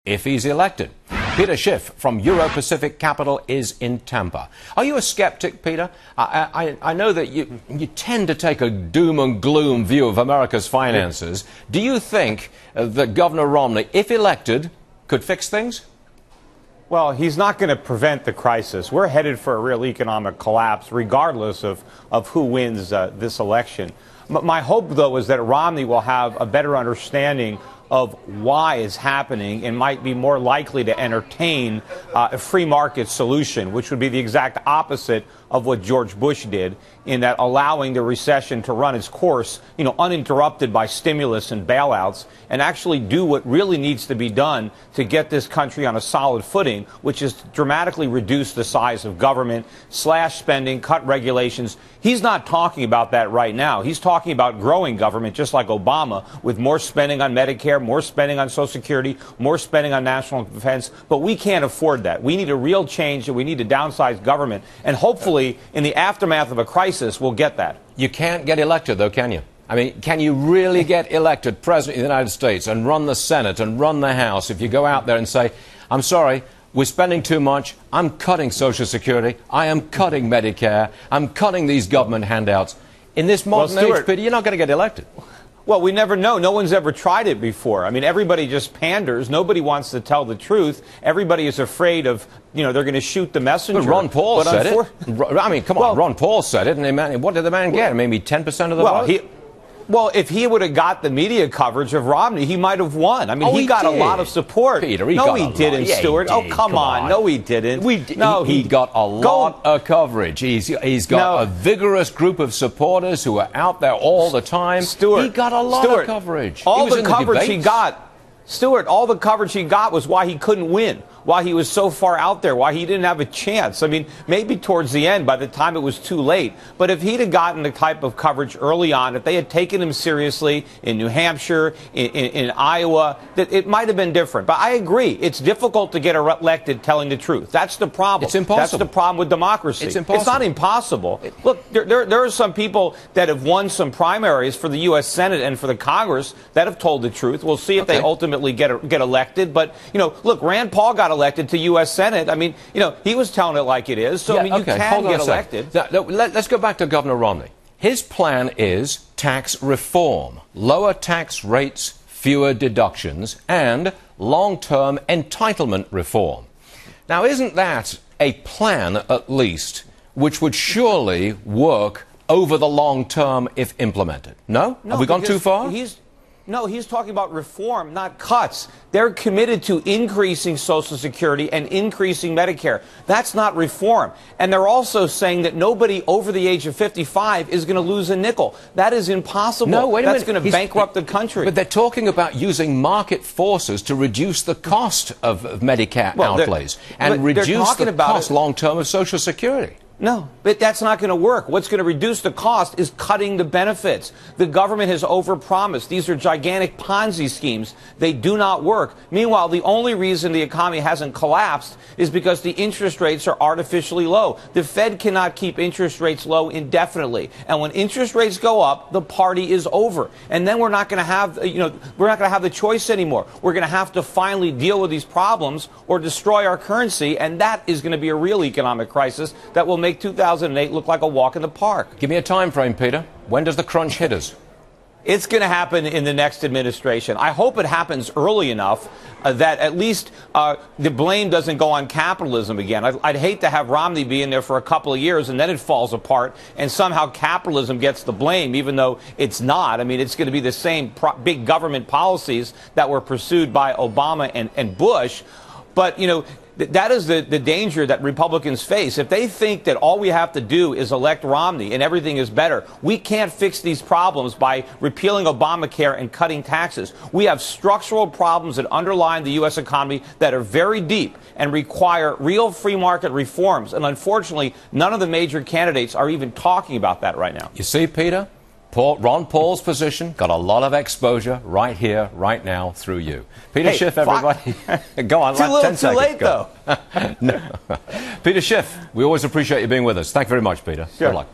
if he's elected. Peter Schiff from Euro-Pacific Capital is in Tampa. Are you a skeptic, Peter? I know that you tend to take a doom and gloom view of America's finances. Do you think that Governor Romney, if elected, could fix things? Well, he's not going to prevent the crisis. We're headed for a real economic collapse, regardless of who wins this election. My hope, though, is that Romney will have a better understanding of why it's happening and might be more likely to entertain a free market solution, which would be the exact opposite of what George Bush did, in that allowing the recession to run its course, uninterrupted by stimulus and bailouts, and actually do what really needs to be done to get this country on a solid footing, which is to dramatically reduce the size of government, slash spending, cut regulations. He's not talking about that right now. He's talking about growing government, just like Obama, with more spending on Medicare, more spending on Social Security, more spending on national defense. But we can't afford that. We need a real change, and we need to downsize government. And hopefully, in the aftermath of a crisis, we'll get that. You can't get elected, though, can you? I mean, can you really get elected President of the United States and run the Senate and run the House if you go out there and say, I'm sorry, we're spending too much, I'm cutting Social Security, I am cutting Medicare, I'm cutting these government handouts? In this modern age, Peter, you're not going to get elected. Well, we never know. No one's ever tried it before. I mean, everybody just panders. Nobody wants to tell the truth. Everybody is afraid of, they're going to shoot the messenger. But Ron Paul said it. I mean, come on, Ron Paul said it, and what did the man get? Maybe 10% of the vote? Well, if he would have got the media coverage of Romney, he might have won. I mean, he got a lot of support. Peter, no, he didn't, Stuart. Oh, come on. No, he didn't. He got a lot of coverage. He's got a vigorous group of supporters who are out there all the time. Stuart, he got a lot of coverage. All the coverage he got, Stuart, all the coverage he got was why he couldn't win, why he was so far out there, why he didn't have a chance. I mean, maybe towards the end, by the time it was too late. But if he'd have gotten the type of coverage early on, if they had taken him seriously in New Hampshire, in Iowa, that it might have been different. But I agree, it's difficult to get elected telling the truth. That's the problem. It's impossible. That's the problem with democracy. It's impossible. It's not impossible. Look, there are some people that have won some primaries for the U.S. Senate and for the Congress that have told the truth. We'll see if they ultimately get elected. But, look, Rand Paul got elected to U.S. Senate. I mean, he was telling it like it is. So, I mean, you can get elected. Now, let's go back to Governor Romney. His plan is tax reform, lower tax rates, fewer deductions, and long-term entitlement reform. Now, isn't that a plan, at least, which would surely work over the long term if implemented? No? Have we gone too far? No, he's talking about reform, not cuts. They're committed to increasing Social Security and increasing Medicare. That's not reform. And they're also saying that nobody over the age of 55 is going to lose a nickel. That is impossible. No, wait a minute. That's going to bankrupt the country. But they're talking about using market forces to reduce the cost of Medicare outlays and reduce the cost long-term of Social Security. No, but that's not going to work. What's going to reduce the cost is cutting the benefits. The government has overpromised. These are gigantic Ponzi schemes. They do not work. Meanwhile, the only reason the economy hasn't collapsed is because the interest rates are artificially low. The Fed cannot keep interest rates low indefinitely. And when interest rates go up, the party is over. And then we're not going to have, we're not going to have the choice anymore. We're going to have to finally deal with these problems or destroy our currency. And that is going to be a real economic crisis that will make 2008 look like a walk in the park. Give me a time frame, Peter. When does the crunch hit us? It's going to happen in the next administration. I hope it happens early enough that at least the blame doesn't go on capitalism again. I'd hate to have Romney be in there for a couple of years and then it falls apart and somehow capitalism gets the blame, even though it's not. I mean, it's going to be the same big government policies that were pursued by Obama and Bush. But, that is the danger that Republicans face. If they think that all we have to do is elect Romney and everything is better, we can't fix these problems by repealing Obamacare and cutting taxes. We have structural problems that underlie the U.S. economy that are very deep and require real free market reforms. And unfortunately, none of the major candidates are even talking about that right now. You see, Peter? Ron Paul's position got a lot of exposure right here, right now, through you. Peter Schiff, everybody. Go on, too little, too late, though. No. Peter Schiff, we always appreciate you being with us. Thank you very much, Peter. Sure. Good luck.